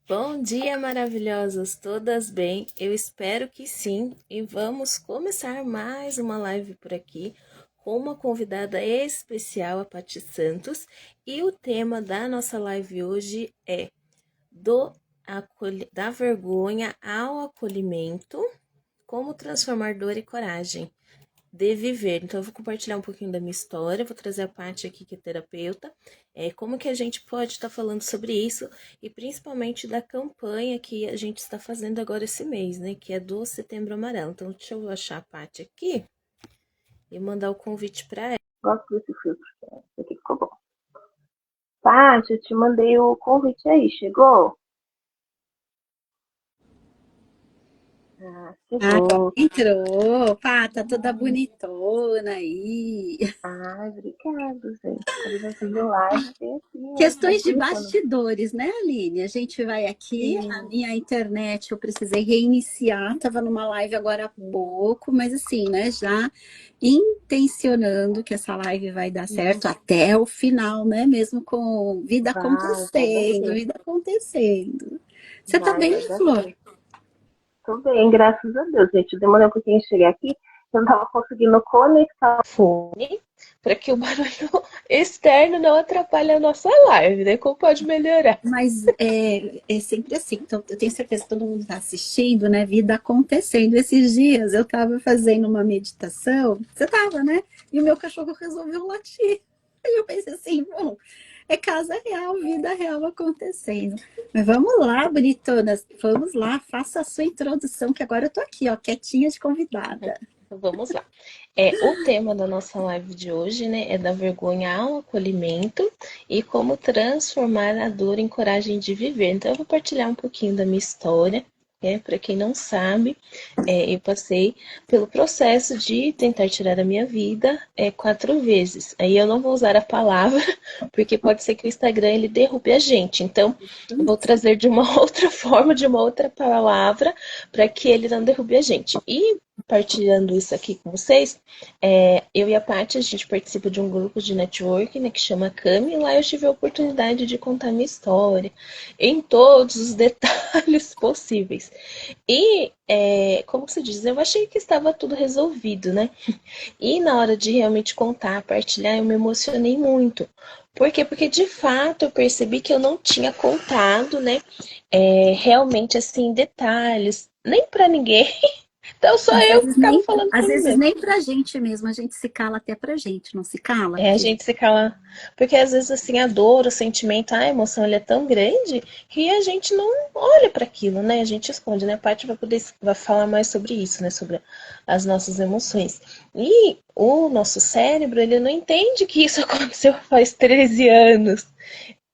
Bom dia, maravilhosas, todas bem? Eu espero que sim. E vamos começar mais uma live por aqui com uma convidada especial, a Paty Santos. E o tema da nossa live hoje é da vergonha ao acolhimento, como transformar dor e coragem de viver. Então, eu vou compartilhar um pouquinho da minha história, vou trazer a parte aqui que é terapeuta, como que a gente pode estar falando sobre isso e principalmente da campanha que a gente está fazendo agora esse mês, né? Que é do Setembro Amarelo. Então, deixa eu achar a parte aqui e mandar o convite para ela. Gosto desse filtro. Esse aqui ficou bom. Paty, eu te mandei o convite aí, chegou? Ah, Ah, chegou. entrou, pá, tá toda bonitona aí. Ai, obrigado, gente. Quando já vi live, tem assim, ó, mais Questões de bonitona. bastidores, né, Aline? A gente vai aqui, a Sim, minha internet eu precisei reiniciar, tava numa live agora há pouco, mas assim, né, já intencionando que essa live vai dar certo até o final, né, mesmo com vai dar certo. vida acontecendo. Você tá bem, Vai dar Flor? certo. Tô bem, graças a Deus, gente. Eu demorei um pouquinho de chegar aqui. Eu não tava conseguindo conectar o fone para que o barulho externo não atrapalhe a nossa live, né? Como pode melhorar? Mas é sempre assim. Então, eu tenho certeza que todo mundo está assistindo, né? Vida acontecendo. Esses dias eu estava fazendo uma meditação, você estava, né? E o meu cachorro resolveu latir. Aí eu pensei assim, bom, é casa real, vida real acontecendo. Mas vamos lá, bonitonas, vamos lá, faça a sua introdução, que agora eu tô aqui, ó, quietinha de convidada. Vamos lá. O tema da nossa live de hoje, né, é da vergonha ao acolhimento e como transformar a dor em coragem de viver. Então, eu vou partilhar um pouquinho da minha história. Para quem não sabe, eu passei pelo processo de tentar tirar a minha vida 4 vezes. Aí eu não vou usar a palavra, porque pode ser que o Instagram ele derrube a gente. Então, eu vou trazer de uma outra forma, de uma outra palavra, para que ele não derrube a gente. E partilhando isso aqui com vocês, eu e a Paty, a gente participa de um grupo de networking, né, que chama Cami, e lá eu tive a oportunidade de contar minha história em todos os detalhes possíveis. E, como se diz, eu achei que estava tudo resolvido, né? E na hora de realmente contar, partilhar, eu me emocionei muito. Por quê? Porque de fato eu percebi que eu não tinha contado, né? Realmente assim, detalhes, nem para ninguém. Então só eu ficava falando para Às mim vezes mesma. nem pra gente mesmo, a gente se cala até pra gente, não se cala? A Porque gente se cala. Porque às vezes assim, a dor, o sentimento, a emoção, ele é tão grande que a gente não olha para aquilo, né? A gente esconde, né? A Paty vai falar mais sobre isso, né? Sobre as nossas emoções. E o nosso cérebro, ele não entende que isso aconteceu faz 13 anos.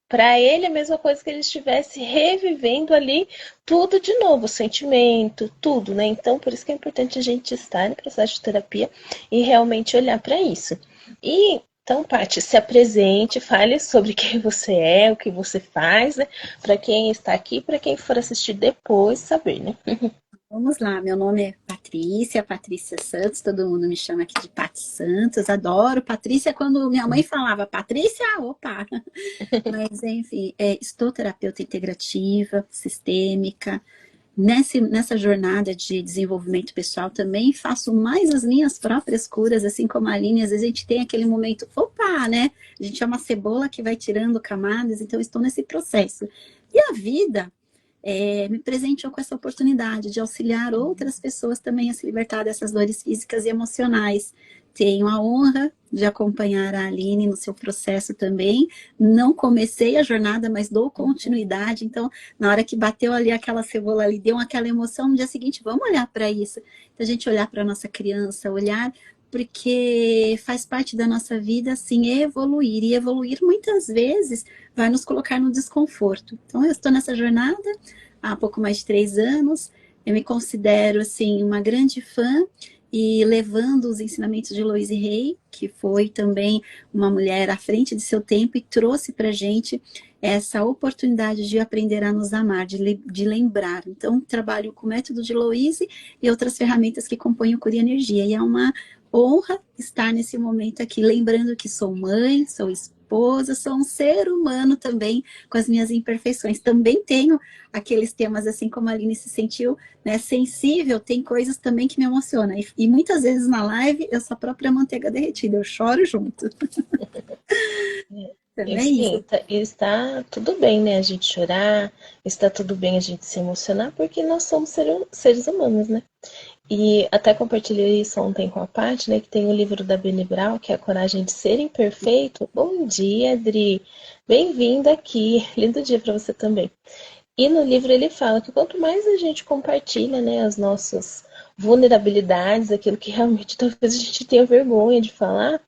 Para ele é a mesma coisa que ele estivesse revivendo ali tudo de novo, o sentimento, tudo, né? Então, por isso que é importante a gente estar no processo de terapia e realmente olhar para isso. E então, Paty, se apresente, fale sobre quem você é, o que você faz, né? Para quem está aqui, para quem for assistir depois, saber, né? vamos lá, meu nome é Patrícia, Patrícia Santos, todo mundo me chama aqui de Paty Santos, adoro Patrícia, quando minha mãe falava Patrícia, opa! Mas enfim, estou terapeuta integrativa, sistêmica, nessa jornada de desenvolvimento pessoal também faço mais as minhas próprias curas, assim como a Aline, às vezes a gente tem aquele momento, opa, né? A gente é uma cebola que vai tirando camadas, então estou nesse processo. E a vida me presenteou com essa oportunidade de auxiliar outras pessoas também a se libertar dessas dores físicas e emocionais. Tenho a honra de acompanhar a Aline no seu processo também. Não comecei a jornada, mas dou continuidade. Então, na hora que bateu ali aquela cebola ali, deu aquela emoção, no dia seguinte, vamos olhar para isso. Então, a gente olhar para a nossa criança, olhar porque faz parte da nossa vida, assim, evoluir. E evoluir, muitas vezes, vai nos colocar no desconforto. Então, eu estou nessa jornada há pouco mais de 3 anos. Eu me considero, assim, uma grande fã e levando os ensinamentos de Louise Hay, que foi também uma mulher à frente de seu tempo e trouxe para a gente essa oportunidade de aprender a nos amar, de lembrar. Então, trabalho com o método de Louise e outras ferramentas que compõem o Cura Energia. E é uma honra estar nesse momento aqui, lembrando que sou mãe, sou esposa, esposa, sou um ser humano também, com as minhas imperfeições. Também tenho aqueles temas, assim como a Aline se sentiu, né, sensível, tem coisas também que me emocionam. E muitas vezes na live, eu sou a própria manteiga derretida, eu choro junto. E Também sim, isso. está tudo bem, né? A gente chorar, está tudo bem a gente se emocionar, porque nós somos seres humanos, né? E até compartilhei isso ontem com a Paty, né? Que tem o livro da Brené Brown, que é A Coragem de Ser Imperfeito. Bom dia, Adri! Bem-vinda aqui. Lindo dia para você também. E no livro ele fala que quanto mais a gente compartilha, né, as nossas vulnerabilidades, aquilo que realmente talvez a gente tenha vergonha de falar,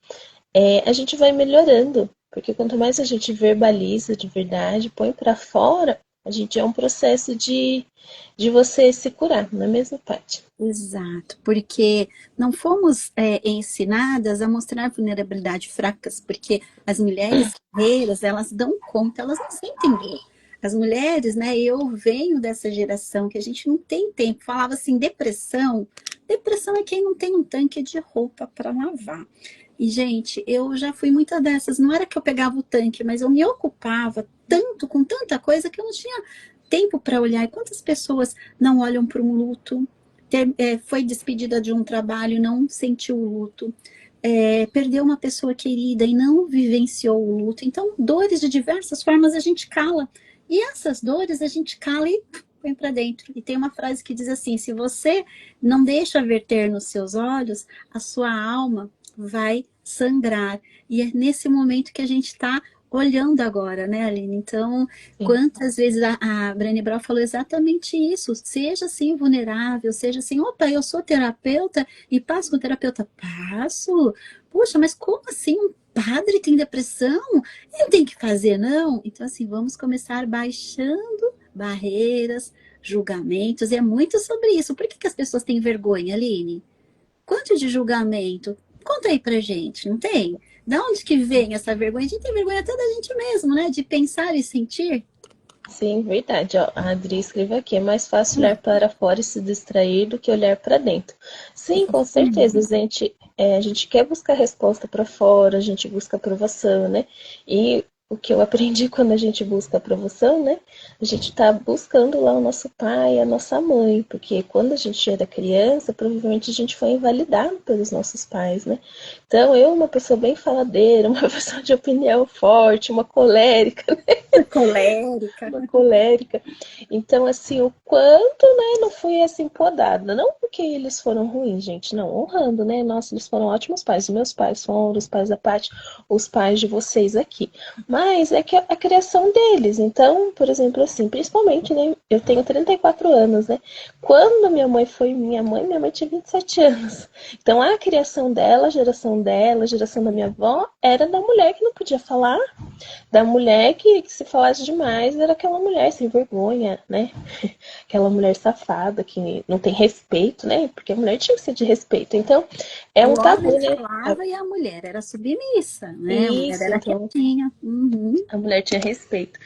a gente vai melhorando. Porque quanto mais a gente verbaliza de verdade, põe para fora, a gente é um processo de você se curar, não é mesmo, Paty? Exato, porque não fomos ensinadas a mostrar vulnerabilidade fracas, porque as mulheres guerreiras, elas dão conta, elas não sentem dor. As mulheres, né, eu venho dessa geração que a gente não tem tempo, falava assim, depressão é quem não tem um tanque de roupa para lavar. E, gente, eu já fui muita dessas, não era que eu pegava o tanque, mas eu me ocupava tanto, com tanta coisa, que eu não tinha tempo para olhar. E quantas pessoas não olham para um luto, foi despedida de um trabalho, não sentiu o luto, perdeu uma pessoa querida e não vivenciou o luto. Então, dores de diversas formas a gente cala. E essas dores a gente cala e põe para dentro. E tem uma frase que diz assim: se você não deixa verter nos seus olhos, a sua alma vai sangrar. E é nesse momento que a gente está olhando agora, né, Aline? Então, Sim. quantas vezes a Brené Brown falou exatamente isso, seja assim vulnerável, seja assim, opa, eu sou terapeuta e passo com o terapeuta, passo? Poxa, mas como assim um padre tem depressão? Ele tem que fazer, não? Então, assim, vamos começar baixando barreiras, julgamentos, e é muito sobre isso. Por que as pessoas têm vergonha, Aline? Quanto de julgamento? Conta aí pra gente, não tem? Da onde que vem essa vergonha? A gente tem vergonha até da gente mesmo, né? De pensar e sentir. Sim, verdade. Ó, a Adri escreveu aqui, é mais fácil olhar para fora e se distrair do que olhar para dentro. Sim, com certeza. A gente quer buscar resposta para fora, a gente busca aprovação, né? E o que eu aprendi quando a gente busca aprovação, né? A gente está buscando lá o nosso pai, a nossa mãe, porque quando a gente era criança, provavelmente a gente foi invalidado pelos nossos pais, né? Então, eu, uma pessoa bem faladeira, uma pessoa de opinião forte, uma colérica, Colérica. uma colérica. Então, assim, o quanto, né, não fui assim podada. Não porque eles foram ruins, gente, não, honrando, né? Nossa, eles foram ótimos pais. Os meus pais foram os pais da Paty, os pais de vocês aqui. Mas é que a criação deles. Então, por exemplo, assim, principalmente, né? Eu tenho 34 anos, né? Quando minha mãe foi minha mãe tinha 27 anos. Então, a criação dela, a geração da minha avó, era da mulher que não podia falar, da mulher que se falasse demais era aquela mulher sem vergonha, né? Aquela mulher safada que não tem respeito, né? Porque a mulher tinha que ser de respeito. Então, é O um tabu, homem né? falava e a mulher era submissa, né? A mulher Isso, era então quietinha. Uhum. a mulher tinha respeito.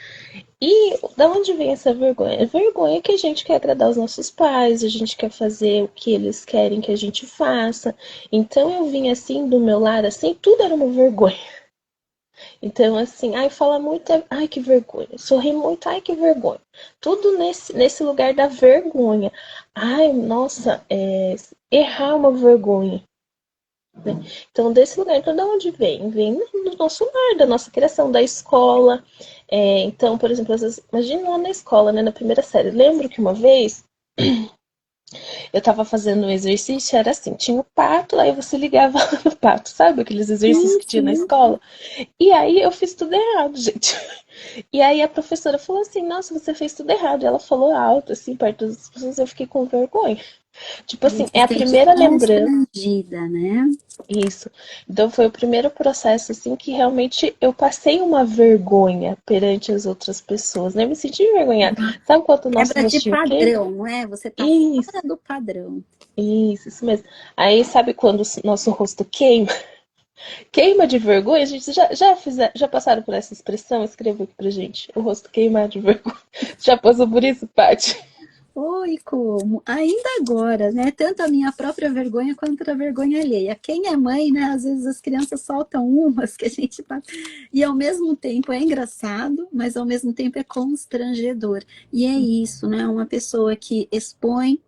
E da onde vem essa vergonha? A vergonha é que a gente quer agradar os nossos pais, a gente quer fazer o que eles querem que a gente faça. Então eu vim assim do meu lar, assim, tudo era uma vergonha. Então, assim, ai, fala muito, ai, que vergonha. Sorri muito, ai, que vergonha. Tudo nesse lugar da vergonha. Ai, nossa, errar é uma vergonha. Né? Então, desse lugar, então, de onde vem? Vem do nosso lar, da nossa criação, da escola. Então, por exemplo, às vezes, imagina lá na escola, né, na primeira série. Lembro que uma vez eu tava fazendo um exercício, era assim, tinha o pato, aí você ligava no pato, sabe? Aqueles exercícios Sim, que tinha na sim. escola. E aí eu fiz tudo errado, gente. E aí a professora falou assim, nossa, você fez tudo errado. E ela falou alto, assim, perto das pessoas, eu fiquei com vergonha. Tipo A assim, gente é se a sente primeira lembrança. constrangida, né? Isso. Então foi o primeiro processo, assim, que realmente eu passei uma vergonha perante as outras pessoas, né? Eu me senti envergonhada. Sabe quanto o nosso Quebra de rostinho queima? padrão, não é? Você tá Isso, fora do padrão. isso mesmo. Aí sabe quando o nosso rosto queima? Queima de vergonha? A gente já passaram por essa expressão? Escreva aqui pra gente. O rosto queimar de vergonha. Já passou por isso, Paty? Oi, como? Ainda agora, né? Tanto a minha própria vergonha quanto a vergonha alheia. Quem é mãe, né? Às vezes as crianças soltam umas que a gente passa. E ao mesmo tempo é engraçado, mas ao mesmo tempo é constrangedor. E é isso, né? Uma pessoa que expõe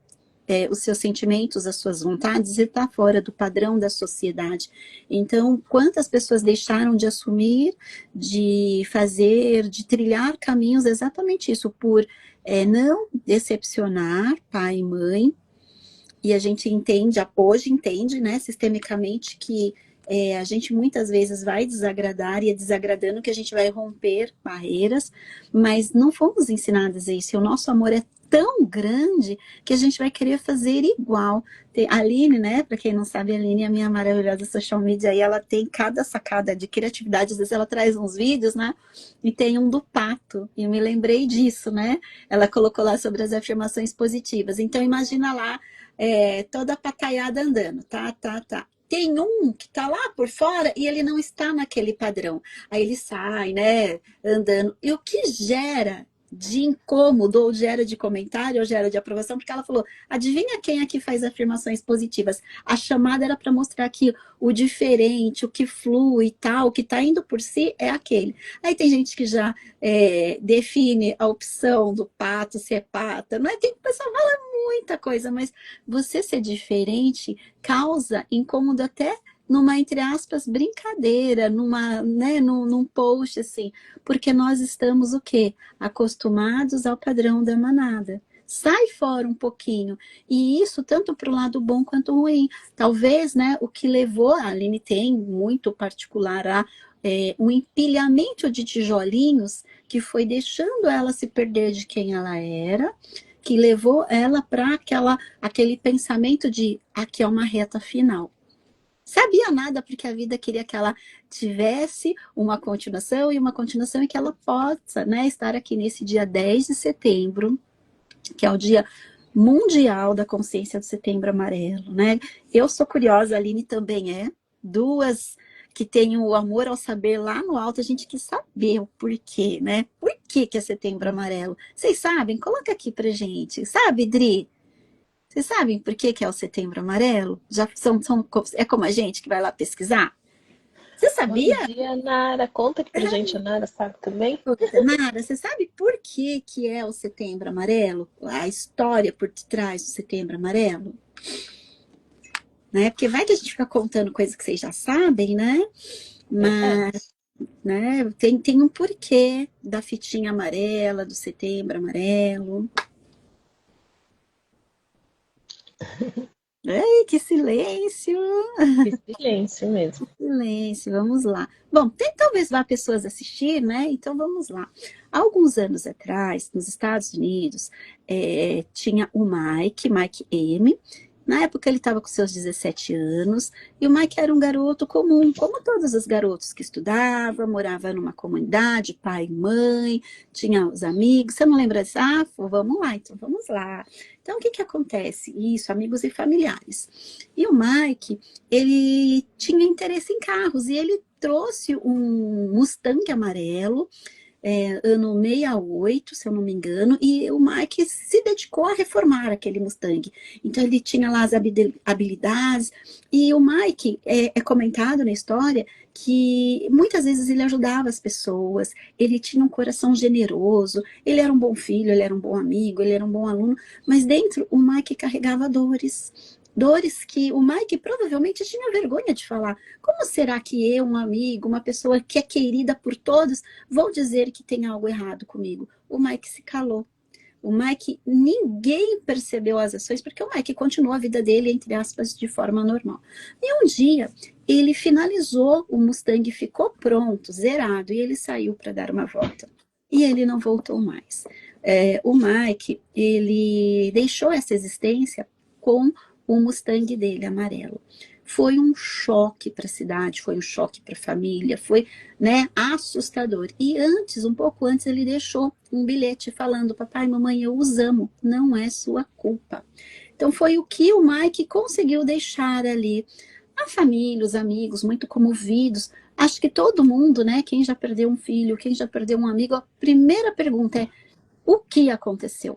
os seus sentimentos, as suas vontades, e está fora do padrão da sociedade. Então, quantas pessoas deixaram de assumir, de fazer, de trilhar caminhos exatamente isso, por não decepcionar pai e mãe, e a gente entende, hoje entende, né, sistemicamente, que a gente muitas vezes vai desagradar, e é desagradando que a gente vai romper barreiras, mas não fomos ensinadas a isso, e o nosso amor é tão grande que a gente vai querer fazer igual. A Aline, né, para quem não sabe, a Aline é a minha maravilhosa social media, e ela tem cada sacada de criatividade, às vezes ela traz uns vídeos, né, e tem um do pato, e eu me lembrei disso, né, ela colocou lá sobre as afirmações positivas, então imagina lá, toda pataiada andando, tá. Tem um que tá lá por fora e ele não está naquele padrão. Aí ele sai, né, andando. E o que gera de incômodo, ou gera de comentário, ou gera de aprovação, porque ela falou, adivinha quem aqui faz afirmações positivas? A chamada era para mostrar que o diferente, o que flui e tal, o que está indo por si é aquele. Aí tem gente que já define a opção do pato, se é pata, não é? Tem pessoa que fala muita coisa, mas você ser diferente causa incômodo até numa, entre aspas, brincadeira, num post assim, porque nós estamos o quê? Acostumados ao padrão da manada. Sai fora um pouquinho. E isso tanto para o lado bom quanto ruim. Talvez, né, o que levou, a Aline tem muito particular a um empilhamento de tijolinhos que foi deixando ela se perder de quem ela era, que levou ela para aquele pensamento de aqui é uma reta final. Sabia nada, porque a vida queria que ela tivesse uma continuação, e uma continuação e que ela possa, né, estar aqui nesse dia 10 de setembro, que é o dia mundial da consciência do Setembro Amarelo, né? Eu sou curiosa, a Aline também é, duas que têm o amor ao saber lá no alto, a gente quis saber o porquê, né? Por que é Setembro Amarelo? Vocês sabem? Coloca aqui pra gente. Sabe, Dri? Vocês sabem por que é o Setembro Amarelo? Já é como a gente que vai lá pesquisar? Você Bom sabia, dia, Nara. Conta aqui pra gente, a Nara sabe também? Nara? Você sabe por que é o Setembro Amarelo? A história por detrás do Setembro Amarelo? Né? Porque vai que a gente fica contando coisas que vocês já sabem, né? Verdade. Mas, né, tem um porquê da fitinha amarela, do Setembro Amarelo. Ai, que silêncio! Que silêncio mesmo. Silêncio, vamos lá. Bom, talvez vá pessoas assistir, né? Então vamos lá. Há alguns anos atrás, nos Estados Unidos, tinha o Mike M. Na época ele estava com seus 17 anos, e o Mike era um garoto comum, como todos os garotos que estudava, morava numa comunidade, pai e mãe, tinha os amigos. Você não lembra disso? Ah, vamos lá, então vamos lá. Então o que acontece? Isso, amigos e familiares. E o Mike, ele tinha interesse em carros, e ele trouxe um Mustang amarelo, ano 68, se eu não me engano, e o Mike se dedicou a reformar aquele Mustang. Então ele tinha lá as habilidades, e o Mike é comentado na história que muitas vezes ele ajudava as pessoas, ele tinha um coração generoso, ele era um bom filho, ele era um bom amigo, ele era um bom aluno, mas dentro o Mike carregava dores. Dores que o Mike provavelmente tinha vergonha de falar. Como será que eu, um amigo, uma pessoa que é querida por todos, vou dizer que tem algo errado comigo? O Mike se calou. O Mike, ninguém percebeu as ações, porque o Mike continuou a vida dele, entre aspas, de forma normal. E um dia, ele finalizou o Mustang, ficou pronto, zerado, e ele saiu para dar uma volta. E ele não voltou mais. O Mike, ele deixou essa existência com o Mustang dele, amarelo. Foi um choque para a cidade, foi um choque para a família, foi, né, assustador. E antes, um pouco antes, ele deixou um bilhete falando: papai, mamãe, eu os amo, não é sua culpa. Então foi o que o Mike conseguiu deixar ali. A família, os amigos, muito comovidos. Acho que todo mundo, né, quem já perdeu um filho, quem já perdeu um amigo, a primeira pergunta é: o que aconteceu?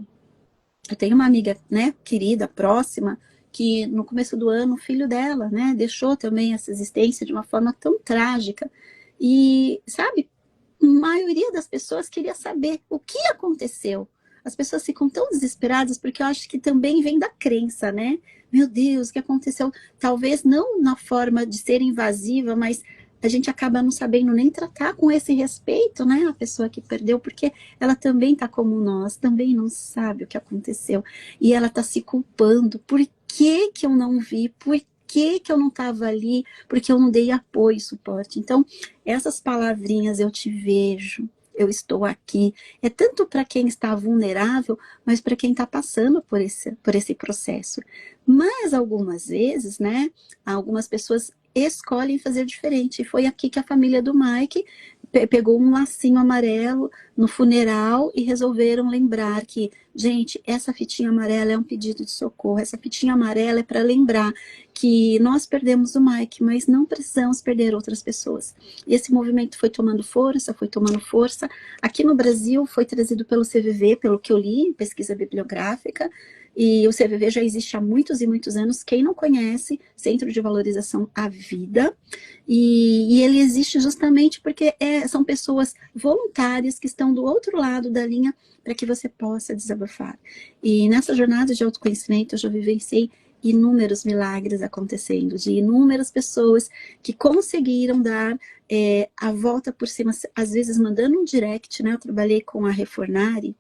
Eu tenho uma amiga, né, querida, próxima, que no começo do ano o filho dela, né, deixou também essa existência de uma forma tão trágica. E, sabe, a maioria das pessoas queria saber o que aconteceu. As pessoas ficam tão desesperadas porque eu acho que também vem da crença, né? Meu Deus, o que aconteceu? Talvez não na forma de ser invasiva, mas a gente acaba não sabendo nem tratar com esse respeito, né? A pessoa que perdeu, porque ela também está como nós, também não sabe o que aconteceu. E ela está se culpando. Por que que eu não vi? Por que que eu não estava ali? Porque eu não dei apoio e suporte. Então, essas palavrinhas, eu te vejo, eu estou aqui, é tanto para quem está vulnerável, mas para quem está passando por esse processo. Mas algumas vezes, né, algumas pessoas escolhem fazer diferente. E foi aqui que a família do Mike pegou um lacinho amarelo no funeral e resolveram lembrar que, gente, essa fitinha amarela é um pedido de socorro, essa fitinha amarela é para lembrar que nós perdemos o Mike, mas não precisamos perder outras pessoas. E esse movimento foi tomando força, foi tomando força. Aqui no Brasil foi trazido pelo CVV, pelo que eu li, em pesquisa bibliográfica, e o CVV já existe há muitos e muitos anos. Quem não conhece, Centro de Valorização à Vida, e ele existe justamente porque são pessoas voluntárias que estão do outro lado da linha para que você possa desabafar. E nessa jornada de autoconhecimento eu já vivenciei inúmeros milagres acontecendo, de inúmeras pessoas que conseguiram dar a volta por cima, às vezes mandando um direct, né? Eu trabalhei com a Refornari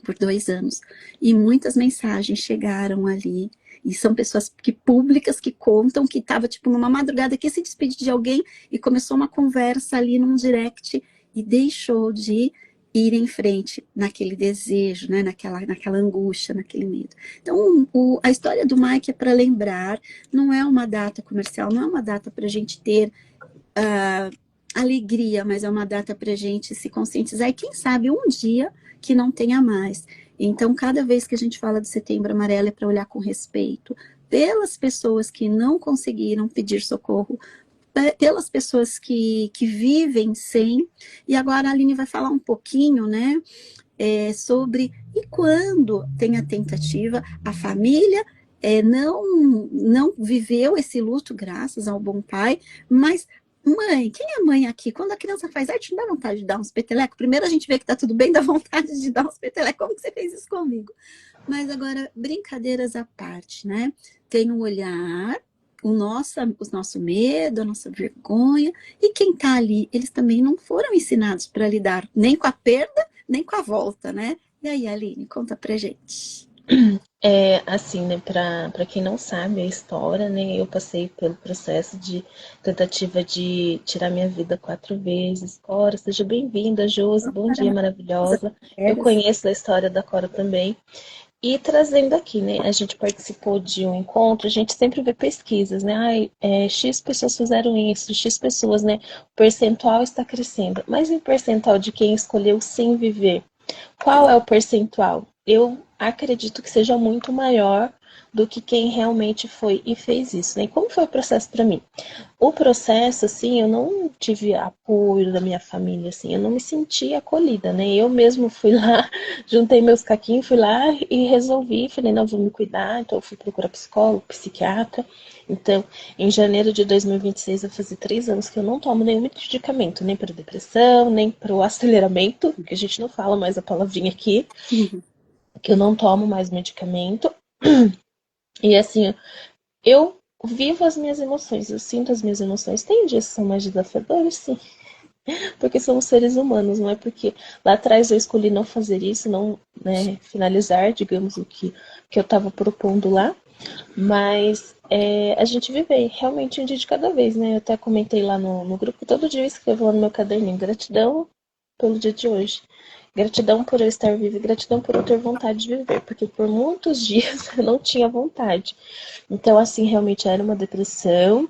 por 2 anos, e muitas mensagens chegaram ali, e são pessoas públicas que contam que estava tipo numa madrugada que se despediu de alguém e começou uma conversa ali num direct e deixou de ir em frente naquele desejo, né, naquela angústia, naquele medo. Então, a história do Mike é para lembrar, não é uma data comercial, não é uma data para a gente ter alegria, mas é uma data para a gente se conscientizar e quem sabe um dia que não tenha mais. Então, cada vez que a gente fala do Setembro Amarelo é para olhar com respeito pelas pessoas que não conseguiram pedir socorro, pelas pessoas que vivem sem. E agora a Aline vai falar um pouquinho, né, sobre e quando tem a tentativa, a família não viveu esse luto graças ao bom pai, mas mãe, quem é mãe aqui? Quando a criança faz arte, não dá vontade de dar uns petelecos? Primeiro a gente vê que tá tudo bem, dá vontade de dar uns petelecos. Como que você fez isso comigo? Mas agora, brincadeiras à parte, né? Tem um olhar, o nosso medo, a nossa vergonha, e quem tá ali, eles também não foram ensinados para lidar nem com a perda, nem com a volta, né? E aí, Aline, conta pra gente. Assim, né, para quem não sabe a história, né, eu passei pelo processo de tentativa de tirar minha vida 4 vezes. Cora, seja bem-vinda, Josi, bom dia, maravilhosa. Eu conheço a história da Cora também. E trazendo aqui, né, a gente participou de um encontro, a gente sempre vê pesquisas, né, X pessoas fizeram isso, X pessoas, né, o percentual está crescendo. Mas e o percentual de quem escolheu sim viver? Qual é o percentual? Eu acredito que seja muito maior do que quem realmente foi e fez isso, né? E como foi o processo para mim? O processo, assim, eu não tive apoio da minha família, assim, eu não me senti acolhida, né? Eu mesmo fui lá, juntei meus caquinhos, fui lá e resolvi, falei, não, vou me cuidar, então eu fui procurar psicólogo, psiquiatra. Então, em janeiro de 2026, eu fazer 3 anos que eu não tomo nenhum medicamento, nem para depressão, nem para o aceleramento, que a gente não fala mais a palavrinha aqui, que eu não tomo mais medicamento. E assim, eu vivo as minhas emoções, eu sinto as minhas emoções. Tem dias que são mais desafiadores, sim, porque somos seres humanos, não é porque lá atrás eu escolhi não fazer isso, não, né, finalizar, digamos, o que eu estava propondo lá, mas a gente vive realmente um dia de cada vez, né? Eu até comentei lá no grupo, todo dia eu escrevo lá no meu caderninho, gratidão pelo dia de hoje. Gratidão por eu estar viva e gratidão por eu ter vontade de viver, porque por muitos dias eu não tinha vontade. Então, assim, realmente era uma depressão.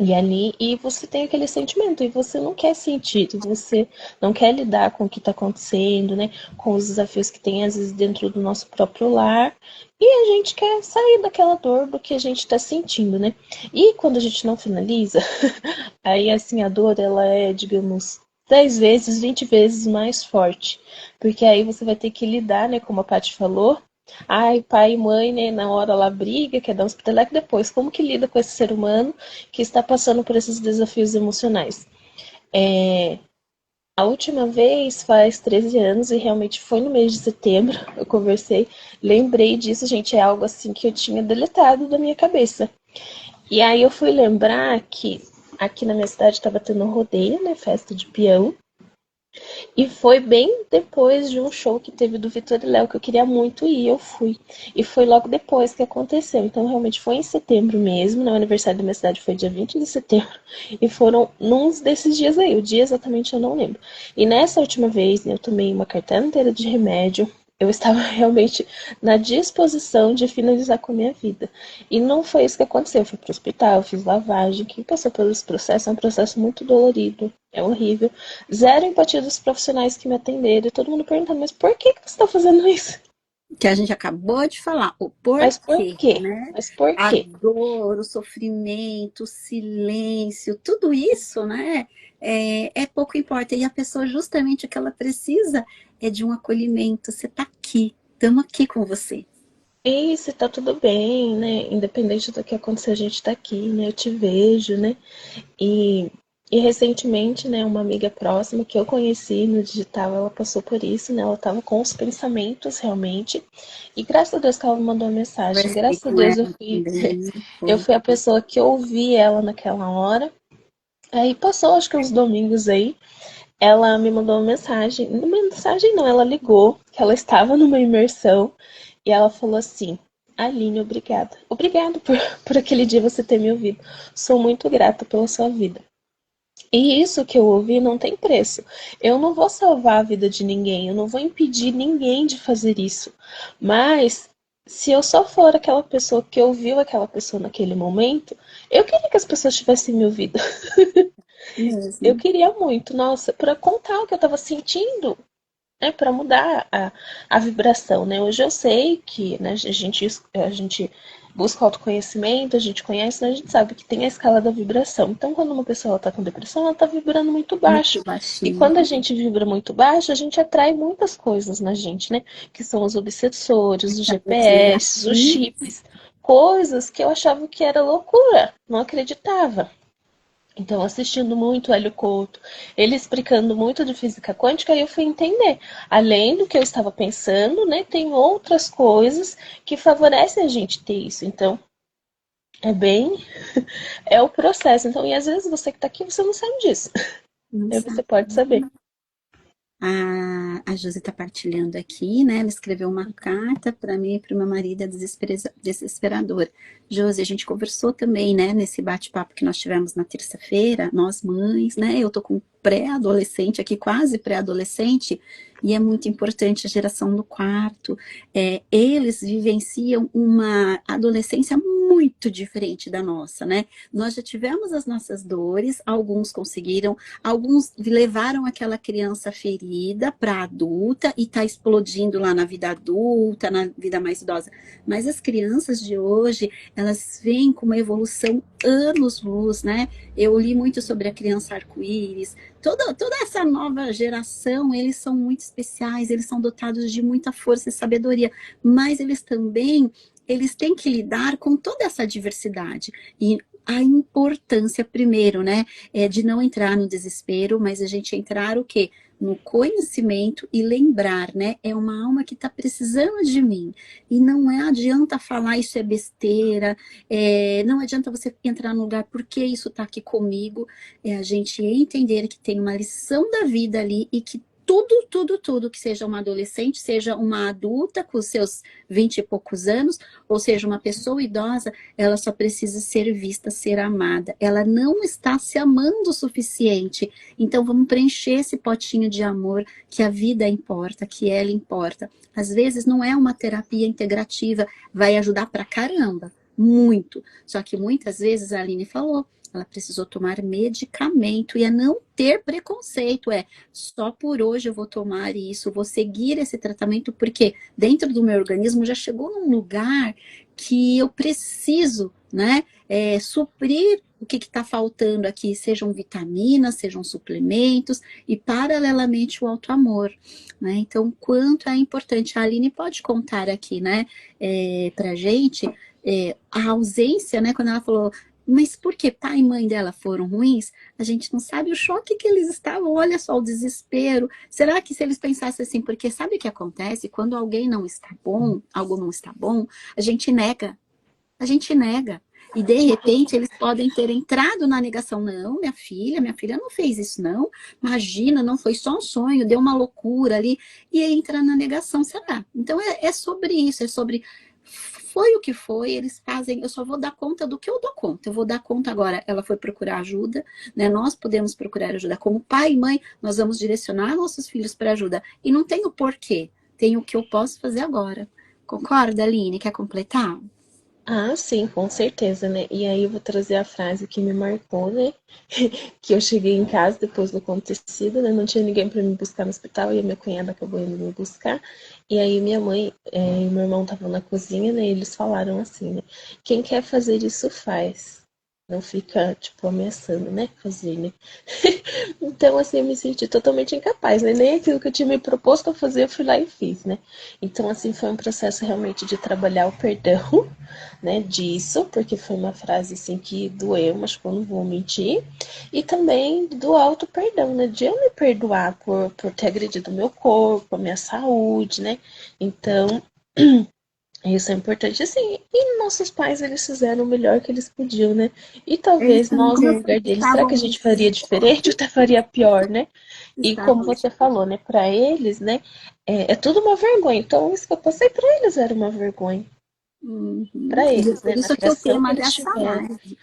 E você tem aquele sentimento, e você não quer sentir, você não quer lidar com o que está acontecendo, né? Com os desafios que tem, às vezes, dentro do nosso próprio lar. E a gente quer sair daquela dor do que a gente está sentindo, né? E quando a gente não finaliza, aí, assim, a dor, ela é, digamos, 10 vezes, 20 vezes mais forte. Porque aí você vai ter que lidar, né? Como a Paty falou, Ai, pai e mãe, né, na hora lá briga, quer dar uns peteleco depois. Como que lida com esse ser humano que está passando por esses desafios emocionais? A última vez faz 13 anos e realmente foi no mês de setembro. Eu conversei, lembrei disso, gente, é algo assim que eu tinha deletado da minha cabeça. E aí eu fui lembrar que aqui na minha cidade estava tendo um rodeio, né, festa de peão. E foi bem depois de um show que teve do Vitor e Léo, que eu queria muito ir, eu fui. E foi logo depois que aconteceu. Então, realmente foi em setembro mesmo, né? O aniversário da minha cidade foi dia 20 de setembro. E foram num desses dias aí, o dia exatamente eu não lembro. E nessa última vez, né, eu tomei uma cartela inteira de remédio. Eu estava realmente na disposição de finalizar com a minha vida. E não foi isso que aconteceu. Eu fui para o hospital, fiz lavagem. Quem passou por esse processo é um processo muito dolorido. É horrível. Zero empatia dos profissionais que me atenderam. E todo mundo perguntando, mas por que você está fazendo isso? Que a gente acabou de falar, o Mas por porquê, quê? né? Mas por A quê? dor, o sofrimento, o silêncio, tudo isso, né? Pouco importa. E a pessoa, justamente o que ela precisa é de um acolhimento. Você está aqui, estamos aqui com você. E se tá tudo bem, né? Independente do que acontecer, a gente tá aqui, né? Eu te vejo, né? E, e recentemente, né, uma amiga próxima que eu conheci no digital, ela passou por isso, né? Ela tava com os pensamentos realmente. E graças a Deus que ela me mandou uma mensagem. Conversei Graças a com Deus ela também. eu Foi. fui a pessoa que ouvi ela naquela hora. Aí passou, acho que uns domingos aí. Ela me mandou uma mensagem não, ela ligou, que ela estava numa imersão, e ela falou assim, Aline, obrigada. Obrigada por aquele dia você ter me ouvido. Sou muito grata pela sua vida. E isso que eu ouvi não tem preço. Eu não vou salvar a vida de ninguém, eu não vou impedir ninguém de fazer isso. Mas se eu só for aquela pessoa que ouviu aquela pessoa naquele momento, eu queria que as pessoas tivessem me ouvido. Eu Mesmo. queria muito, nossa, para contar o que eu estava sentindo, né, para mudar a vibração, né? Hoje eu sei que, né, a gente busca autoconhecimento, a gente conhece, né, a gente sabe que tem a escala da vibração. Então, quando uma pessoa está com depressão, ela está vibrando muito baixo. Muito E baixinho. quando a gente vibra muito baixo, a gente atrai muitas coisas na gente, né? Que são os obsessores, os Acabou de lembrar. GPS, os chips, coisas que eu achava que era loucura, não acreditava. Então, assistindo muito Hélio Couto, ele explicando muito de física quântica, aí eu fui entender. Além do que eu estava pensando, né, tem outras coisas que favorecem a gente ter isso. Então, é bem. É o processo. Então, e às vezes você que está aqui, você não sabe disso. Não Aí sabe. você pode saber. A Josi está partilhando aqui, né? Ela escreveu uma carta para mim e para o meu marido, é desesperador. Josi, a gente conversou também, né? Nesse bate-papo que nós tivemos na terça-feira, nós mães, né? Eu tô com pré-adolescente aqui, quase pré-adolescente, e é muito importante a geração do quarto. Eles vivenciam uma adolescência muito diferente da nossa, né? Nós já tivemos as nossas dores, alguns conseguiram, alguns levaram aquela criança ferida para adulta e está explodindo lá na vida adulta, na vida mais idosa. Mas as crianças de hoje, elas vêm com uma evolução anos-luz, né? Eu li muito sobre a criança arco-íris. Toda essa nova geração, eles são muito especiais, eles são dotados de muita força e sabedoria, mas eles têm que lidar com toda essa diversidade. E a importância, primeiro, né, de não entrar no desespero, mas a gente entrar o quê? No conhecimento e lembrar, né? É uma alma que está precisando de mim. E não adianta falar isso é besteira, não adianta você entrar no lugar porque isso está aqui comigo. É a gente entender que tem uma lição da vida ali e que tudo que seja uma adolescente, seja uma adulta com seus 20 e poucos anos, ou seja, uma pessoa idosa, ela só precisa ser vista, ser amada. Ela não está se amando o suficiente. Então vamos preencher esse potinho de amor, que a vida importa, que ela importa. Às vezes não é uma terapia integrativa, vai ajudar pra caramba, muito. Só que muitas vezes a Aline falou, ela precisou tomar medicamento e é não ter preconceito, só por hoje eu vou tomar isso, vou seguir esse tratamento, porque dentro do meu organismo já chegou num lugar que eu preciso né? Suprir o que está faltando aqui, sejam vitaminas, sejam suplementos, e paralelamente o autoamor, né? Então, quanto é importante, a Aline pode contar aqui, né, pra gente, a ausência, né, quando ela falou, mas por que pai e mãe dela foram ruins? A gente não sabe o choque que eles estavam, olha só o desespero. Será que se eles pensassem assim, porque sabe o que acontece? Quando alguém não está bom, algo não está bom, a gente nega. A gente nega. E de repente eles podem ter entrado na negação. Não, minha filha não fez isso, não. Imagina, não foi só um sonho, deu uma loucura ali. E entra na negação, será? Então é sobre isso, é sobre. Foi o que foi, eles fazem, eu só vou dar conta do que eu dou conta. Eu vou dar conta agora. Ela foi procurar ajuda, né? Nós podemos procurar ajuda. Como pai e mãe, nós vamos direcionar nossos filhos para ajuda. E não tem o porquê, tem o que eu posso fazer agora. Concorda, Aline? Quer completar? Ah, sim, com certeza, né? E aí eu vou trazer a frase que me marcou, né? Que eu cheguei em casa depois do acontecido, né? Não tinha ninguém para me buscar no hospital e a minha cunhada acabou indo me buscar. E aí minha mãe e meu irmão estavam na cozinha, né? E eles falaram assim, né? Quem quer fazer isso faz. Não fica, tipo, ameaçando, né? Fazer, né? Então, assim, eu me senti totalmente incapaz, né? Nem aquilo que eu tinha me proposto a fazer, eu fui lá e fiz, né? Então, assim, foi um processo realmente de trabalhar o perdão, né, disso, porque foi uma frase assim que doeu, mas que eu não vou mentir, e também do auto perdão, né, de eu me perdoar por ter agredido o meu corpo, a minha saúde, né, então isso é importante, assim, e nossos pais, eles fizeram o melhor que eles podiam, né, e Eles talvez também nós, no lugar deles, será que a estavam, gente faria diferente ou até faria pior, né, e como estavam. você falou, né, para eles, né, é tudo uma vergonha, então isso que eu passei para eles era uma vergonha, Uhum. para E é eles, por né, na isso que é o criação que tema eles dessa tiveram. live.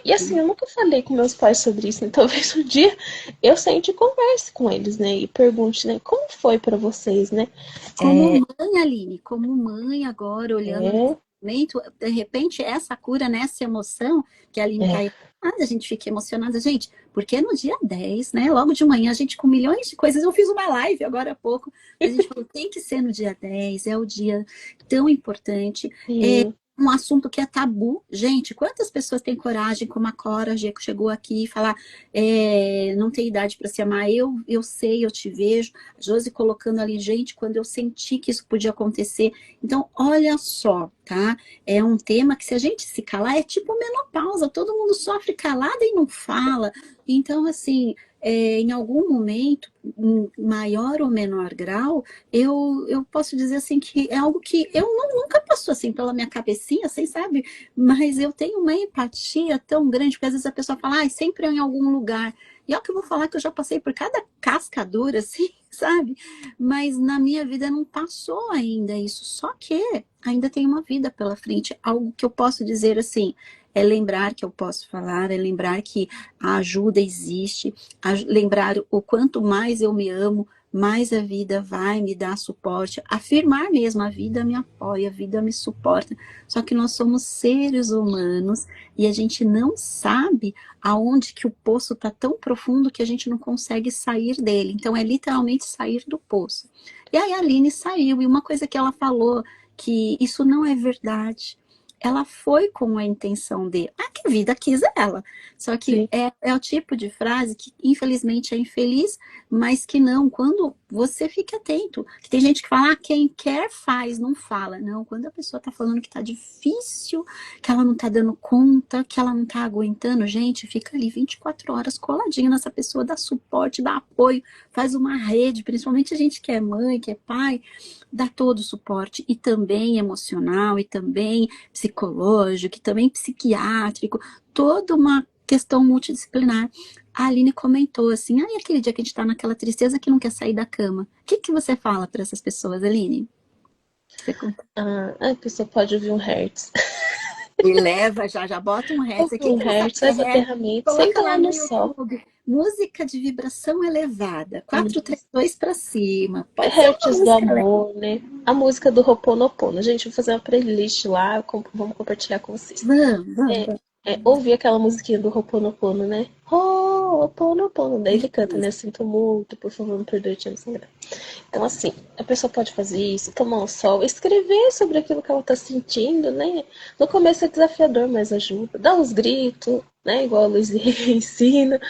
E assim, eu nunca falei com meus pais sobre isso, né? Talvez um dia eu sente e converse com eles, né? E pergunte, né? Como foi para vocês, né? Como mãe, Aline, como mãe agora, olhando nesse É, momento, de repente essa cura, nessa emoção, que a Aline está é, aí, a gente fica emocionada. Gente, porque no dia 10, né? Logo de manhã, a gente com milhões de coisas, eu fiz uma live agora há pouco, a gente falou, tem que ser no dia 10, é o dia tão importante. sim, Um assunto que é tabu. Gente, quantas pessoas têm coragem, como a Cora que chegou aqui e falar, não tem idade para se amar, eu sei, eu te vejo. A Josi colocando ali, gente, quando eu senti que isso podia acontecer. Então, olha só, tá? É um tema que se a gente se calar, é tipo menopausa, todo mundo sofre calada e não fala. Então, assim, em algum momento, em maior ou menor grau, eu posso dizer assim que é algo que eu nunca passou assim pela minha cabecinha, assim, sabe? Mas eu tenho uma empatia tão grande, porque às vezes a pessoa fala, ah, sempre é em algum lugar. E é o que eu vou falar que eu já passei por cada cascadura, assim, sabe? Mas na minha vida não passou ainda isso. Só que ainda tem uma vida pela frente. Algo que eu posso dizer assim, é lembrar que eu posso falar, é lembrar que a ajuda existe, lembrar o quanto mais eu me amo, mais a vida vai me dar suporte, afirmar mesmo, a vida me apoia, a vida me suporta. Só que nós somos seres humanos e a gente não sabe aonde que o poço está tão profundo que a gente não consegue sair dele. Então é literalmente sair do poço. E aí a Aline saiu, e uma coisa que ela falou, que isso não é verdade. Ela foi com a intenção de, que a vida quis ela. Só que sim. é o tipo de frase que infelizmente é infeliz, mas que não, quando você fica atento. Tem gente que fala, quem quer faz, não fala. Não, quando a pessoa tá falando que tá difícil, que ela não tá dando conta, que ela não tá aguentando, gente, fica ali 24 horas coladinho nessa pessoa, dá suporte, dá apoio, faz uma rede, principalmente a gente que é mãe, que é pai, dá todo o suporte, e também emocional, e também psicológico, e também psiquiátrico, toda uma questão multidisciplinar. A Aline comentou assim, aquele dia que a gente tá naquela tristeza que não quer sair da cama. O que você fala para essas pessoas, Aline? Você conta. A pessoa pode ouvir um Hertz. E leva, já bota um hertz. O Ouvir um que você acha Hertz, que é faz hertz? aterramento, Coloca senta lá lá no no sol. YouTube. Música de vibração elevada. Isso. 432 para cima. Pode ser uma Hertz do música leve. amor, né? A música do Ho'oponopono. Gente, vou fazer uma playlist lá, vamos compartilhar com vocês. Vamos, vamos, É, vamos. ouvir aquela musiquinha do Ho'oponopono, né? Ho'oponopono. Daí ele canta, né? Sinto muito, por favor, me perdoe, te amo sem graça. Então, assim, a pessoa pode fazer isso, tomar um sol, escrever sobre aquilo que ela tá sentindo, né? No começo é desafiador, mas ajuda. Dá uns gritos, né? Igual a Luiz ensina.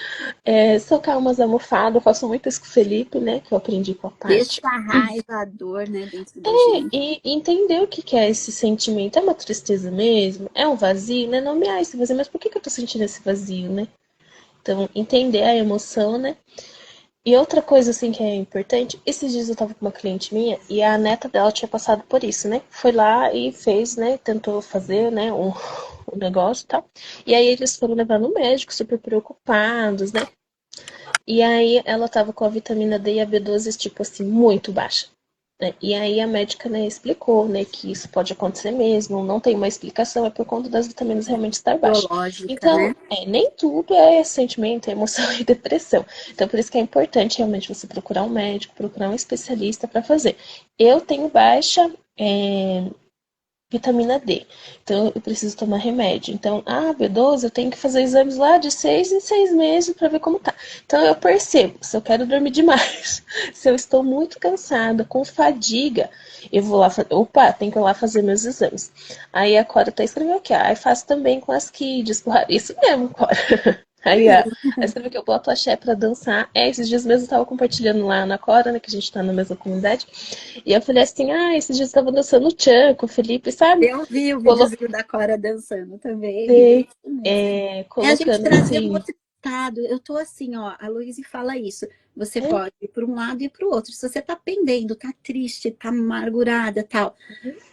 Socar umas almofadas, eu faço muito isso com o Felipe, né? Que eu aprendi com a Deixa Paty. a raiva, a dor, né, dentro da gente. E entender o que que é esse sentimento. É uma tristeza mesmo? É um vazio, né? Nomear esse vazio, mas por que que eu tô sentindo esse vazio, né? Então, entender a emoção, né? E outra coisa, assim, que é importante, esses dias eu tava com uma cliente minha e a neta dela tinha passado por isso, né? Foi lá e fez, né? Tentou fazer, né? Um negócio e tal. E aí eles foram levar no médico, super preocupados, né? E aí ela tava com a vitamina D e a B12, tipo assim, muito baixa. Né? E aí a médica, né, explicou, né, que isso pode acontecer mesmo, não tem uma explicação, é por conta das vitaminas realmente estar baixas. Biológica, Então, né? nem tudo é sentimento, é emoção e depressão. Então, por isso que é importante realmente você procurar um médico, procurar um especialista para fazer. Eu tenho baixa vitamina D. Então, eu preciso tomar remédio. Então, B12, eu tenho que fazer exames lá de 6 em 6 meses para ver como tá. Então, eu percebo se eu quero dormir demais, se eu estou muito cansada, com fadiga, eu vou lá, tenho que ir lá fazer meus exames. Aí a Cora tá escrevendo o quê? Aí faço também com as kids, isso mesmo, Cora. Aí, escreveu que eu boto axé pra dançar. Esses dias mesmo eu tava compartilhando lá na Cora, né, que a gente tá na mesma comunidade. E eu falei assim, esses dias eu tava dançando tchan com o Felipe, sabe? Eu vi o videozinho da Cora dançando também, e bem Coloquei, isso mesmo. É a gente colocando trazer um assim. outro estado. Eu tô assim, ó, a Luísa fala isso. Você É, pode ir para um lado e para o outro. Se você tá pendendo, tá triste, tá amargurada, tal,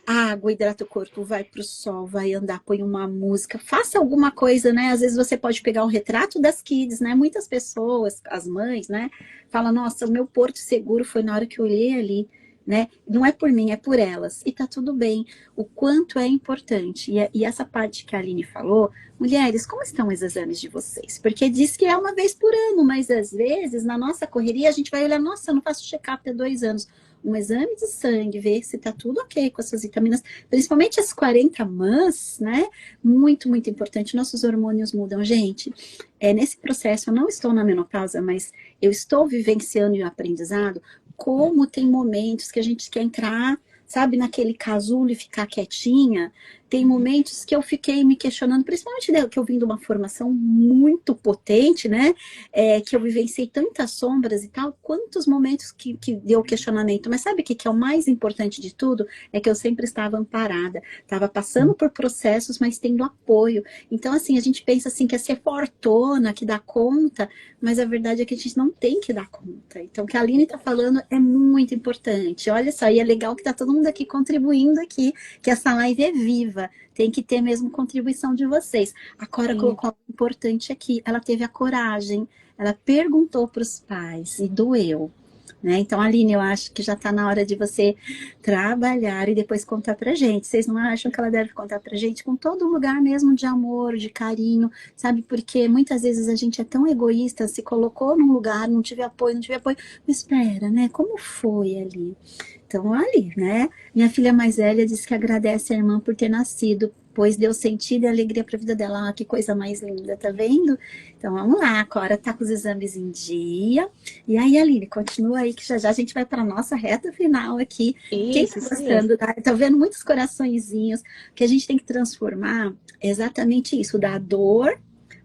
água, hidrata o corpo, vai pro sol, vai andar, põe uma música, faça alguma coisa, né? Às vezes você pode pegar o retrato das kids, né? Muitas pessoas, as mães, né? Falam, nossa, o meu porto seguro foi na hora que eu olhei ali, né? Não é por mim, é por elas. E tá tudo bem. O quanto é importante. E essa parte que a Aline falou, mulheres, como estão os exames de vocês? Porque diz que é uma vez por ano, mas às vezes, na nossa correria, a gente vai olhar, nossa, eu não faço check-up há 2 anos. Um exame de sangue, ver se tá tudo ok com as suas vitaminas, principalmente as 40 mãs, né? Muito, muito importante. Nossos hormônios mudam, gente. Nesse processo, eu não estou na menopausa, mas eu estou vivenciando e aprendizado como tem momentos que a gente quer entrar, sabe, naquele casulo e ficar quietinha. Tem momentos que eu fiquei me questionando, principalmente que eu vim de uma formação muito potente, né? Que eu vivenciei tantas sombras e tal, quantos momentos que deu questionamento. Mas sabe o que é o mais importante de tudo? É que eu sempre estava amparada, estava passando por processos, mas tendo apoio. Então, assim, a gente pensa assim que é ser fortuna, que dá conta, mas a verdade é que a gente não tem que dar conta. Então, o que a Aline está falando é muito importante. Olha só, e é legal que está todo mundo aqui contribuindo aqui, que essa live é viva. Tem que ter mesmo contribuição de vocês. A Cora colocou algo importante aqui. Ela teve a coragem, ela perguntou para os pais e doeu. Né? Então, Aline, eu acho que já está na hora de você trabalhar e depois contar pra gente. Vocês não acham que ela deve contar pra gente com todo um lugar mesmo de amor, de carinho, sabe? Porque muitas vezes a gente é tão egoísta, se colocou num lugar, não tive apoio, não tive apoio. Mas espera, né? Como foi ali? Então, ali, né? Minha filha mais velha disse que agradece a irmã por ter nascido, pois deu sentido e alegria para a vida dela. Que coisa mais linda, tá vendo? Então, vamos lá, a Cora tá com os exames em dia. E aí, Aline, continua aí, que já já a gente vai para nossa reta final aqui. Quem tá isso mesmo. gostando, tá vendo muitos coraçõezinhos, que a gente tem que transformar exatamente isso, da dor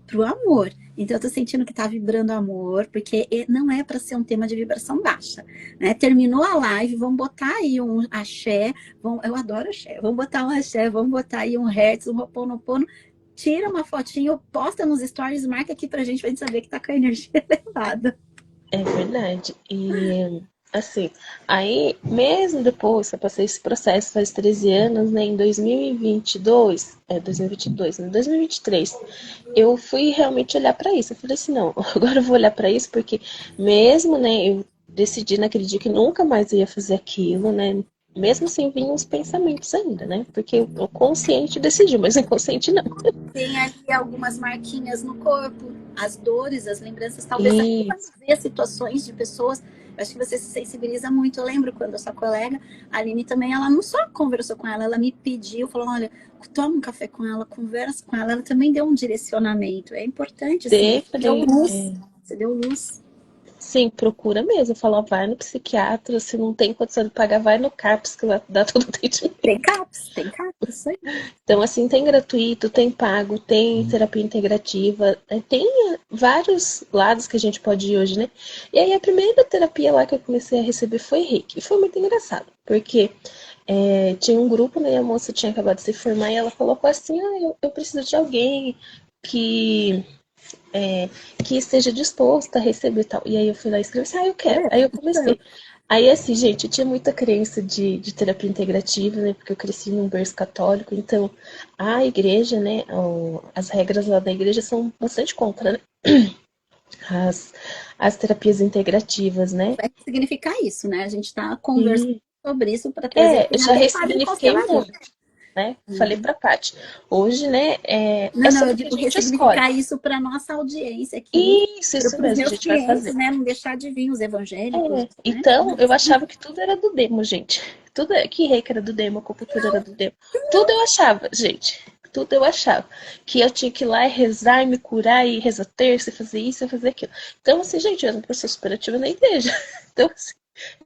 pro amor. Então, eu tô sentindo que tá vibrando amor, porque não é para ser um tema de vibração baixa, né? Terminou a live, vamos botar aí um axé, eu adoro axé, vamos botar um axé, vamos botar aí um hertz, um ho'oponopono, tira uma fotinho, posta nos stories, marca aqui pra gente saber que tá com a energia elevada. É verdade. E assim, aí mesmo depois que eu passei esse processo faz 13 anos, né, em 2022, 2022, né, 2023, eu fui realmente olhar para isso. Eu falei assim, não, agora eu vou olhar para isso porque mesmo, né, eu decidi naquele dia que nunca mais ia fazer aquilo, né? Mesmo assim, vinham os pensamentos ainda, né? Porque o consciente decidiu, mas o inconsciente não. Tem ali algumas marquinhas no corpo, as dores, as lembranças, talvez até E ver situações de pessoas. Eu acho que você se sensibiliza muito. Eu lembro quando a sua colega, a Aline também, ela não só conversou com ela me pediu, falou, olha, toma um café com ela, conversa com ela. Ela também deu um direcionamento. É importante, assim, daí eu porque é falei, luz. Você deu luz. Sim, procura mesmo. Fala, vai no psiquiatra, se não tem condição de pagar, vai no CAPS, que vai dar todo o atendimento. Tem CAPS, isso aí. Então, assim, tem gratuito, tem pago, tem terapia integrativa, tem vários lados que a gente pode ir hoje, né? E aí, a primeira terapia lá que eu comecei a receber foi Reiki. E foi muito engraçado, porque tinha um grupo, né? A moça tinha acabado de se formar e ela colocou assim: eu preciso de alguém que que esteja disposto a receber tal. E aí eu fui lá e escrevi assim, eu quero. Aí eu comecei. Aí, assim, gente, eu tinha muita crença de terapia integrativa, né? Porque eu cresci num berço católico, então a igreja, né? As regras lá da igreja são bastante contra, né? As, as terapias integrativas, né? Vai significar isso, né? A gente está conversando E sobre isso para trazer eu tem já a ver com a ressignifiquei constelação. muito, né? Falei pra Paty. Hoje, né, Não, não, eu sobre o que a digo gente escolhe. ressignificar isso para nossa audiência aqui, Isso para os mesmo, a meus gente vai clientes, fazer. né? Não deixar de vir os evangélicos, né? Então, eu achava que tudo era do demo, gente. Tudo que reiki era do demo, acupuntura era do demo. Tudo eu achava, gente. Tudo eu achava. Que eu tinha que ir lá e rezar e me curar e rezar terça, e fazer isso e fazer aquilo. Então, assim, gente, eu era uma pessoa super ativa na igreja. Então, assim,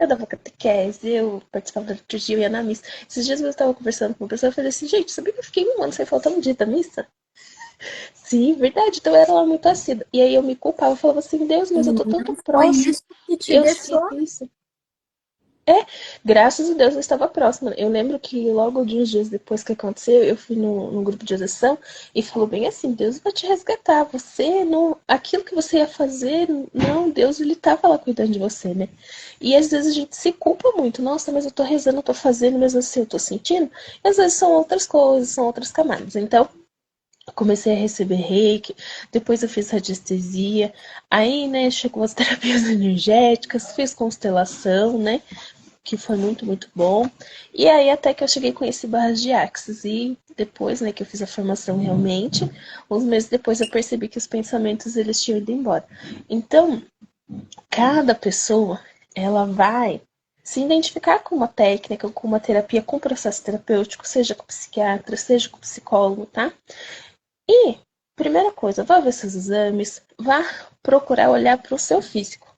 eu dava catequese, eu participava da liturgia, eu ia na missa. Esses dias eu estava conversando com uma pessoa e falei assim, gente, sabia que eu fiquei um ano sem faltar um dia da missa? Sim, verdade. Então eu era lá muito assídua. E aí eu me culpava, eu falava assim, Deus, mas eu tô tão Não foi próximo. isso que te Eu deixou. sinto isso. Graças a Deus eu estava próxima. Eu lembro que logo de uns dias depois que aconteceu, eu fui no grupo de oração e falou bem assim, Deus vai te resgatar. Você não. Aquilo que você ia fazer, não, Deus ele estava lá cuidando de você, né? E às vezes a gente se culpa muito. Nossa, mas eu tô rezando, eu tô fazendo, mas assim, eu tô sentindo. E às vezes são outras coisas, são outras camadas. Então, eu comecei a receber reiki, depois eu fiz radiestesia, aí, né, chegou as terapias energéticas, fiz constelação, né? Que foi muito, muito bom. E aí até que eu cheguei com esse barras de axis. E depois, né, que eu fiz a formação realmente, uns meses depois eu percebi que os pensamentos eles tinham ido embora. Então, cada pessoa, ela vai se identificar com uma técnica, com uma terapia, com um processo terapêutico, seja com psiquiatra, seja com psicólogo, tá? E, primeira coisa, vá ver seus exames, vá procurar olhar para o seu físico.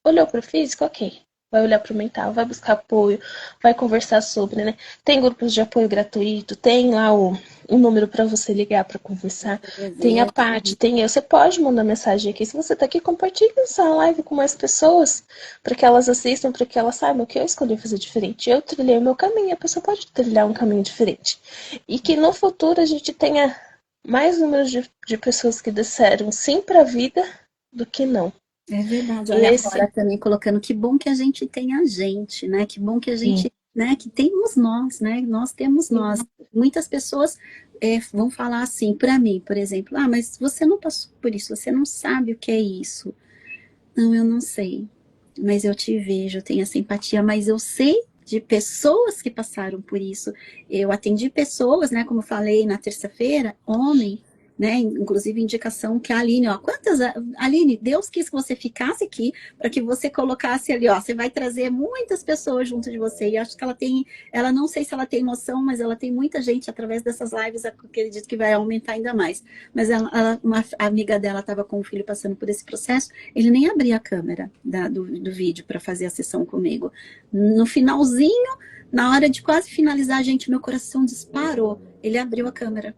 Olhou para o físico? Ok. Vai olhar para o mental, vai buscar apoio, vai conversar sobre, né? Tem grupos de apoio gratuito, tem lá o número para você ligar para conversar. Tem a parte, tem eu. Você pode mandar mensagem aqui. Se você está aqui, compartilhe essa live com mais pessoas, para que elas assistam, para que elas saibam que eu escolhi fazer diferente. Eu trilhei o meu caminho, a pessoa pode trilhar um caminho diferente. E que no futuro a gente tenha mais números de pessoas que disseram sim para a vida do que não. É verdade, E olha a esse Flora também colocando, que bom que a gente tem a gente, né? Que bom que a sim, gente, né? Que temos nós, né? Nós temos nós. Muitas pessoas vão falar assim, para mim, por exemplo, ah, mas você não passou por isso, você não sabe o que é isso. Não, eu não sei, mas eu te vejo, eu tenho a simpatia, mas eu sei de pessoas que passaram por isso. Eu atendi pessoas, né? Como eu falei na terça-feira, homem, né? Inclusive indicação que a Aline, ó, Aline, Deus quis que você ficasse aqui para que você colocasse ali, ó, você vai trazer muitas pessoas junto de você. E acho que ela não sei se ela tem noção, mas ela tem muita gente através dessas lives, acredito que vai aumentar ainda mais. Mas uma amiga dela estava com o filho passando por esse processo, ele nem abria a câmera do vídeo para fazer a sessão comigo. No finalzinho, na hora de quase finalizar, gente, meu coração disparou. Ele abriu a câmera.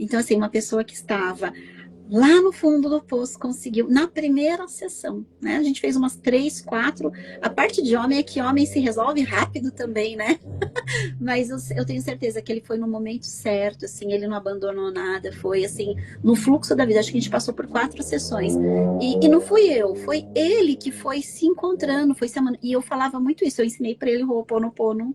Então, assim, uma pessoa que estava lá no fundo do poço conseguiu, na primeira sessão, né? A gente fez umas 3, 4. A parte de homem é que homem se resolve rápido também, né? Mas eu tenho certeza que ele foi no momento certo, assim, ele não abandonou nada, foi assim, no fluxo da vida. Acho que a gente passou por 4 sessões. E não fui eu, foi ele que foi se encontrando, foi se amando. E eu falava muito isso, eu ensinei para ele o Ho'oponopono.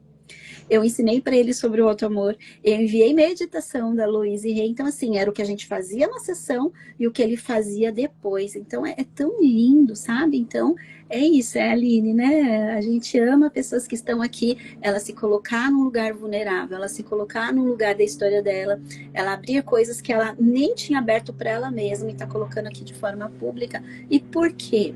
Eu ensinei para ele sobre o outro amor. Eu enviei meditação da Louise Hay. Então, assim, era o que a gente fazia na sessão e o que ele fazia depois. Então, é tão lindo, sabe? Então, é isso, é a Aline, né? A gente ama pessoas que estão aqui, ela se colocar num lugar vulnerável, ela se colocar num lugar da história dela, ela abrir coisas que ela nem tinha aberto para ela mesma e está colocando aqui de forma pública. E por quê?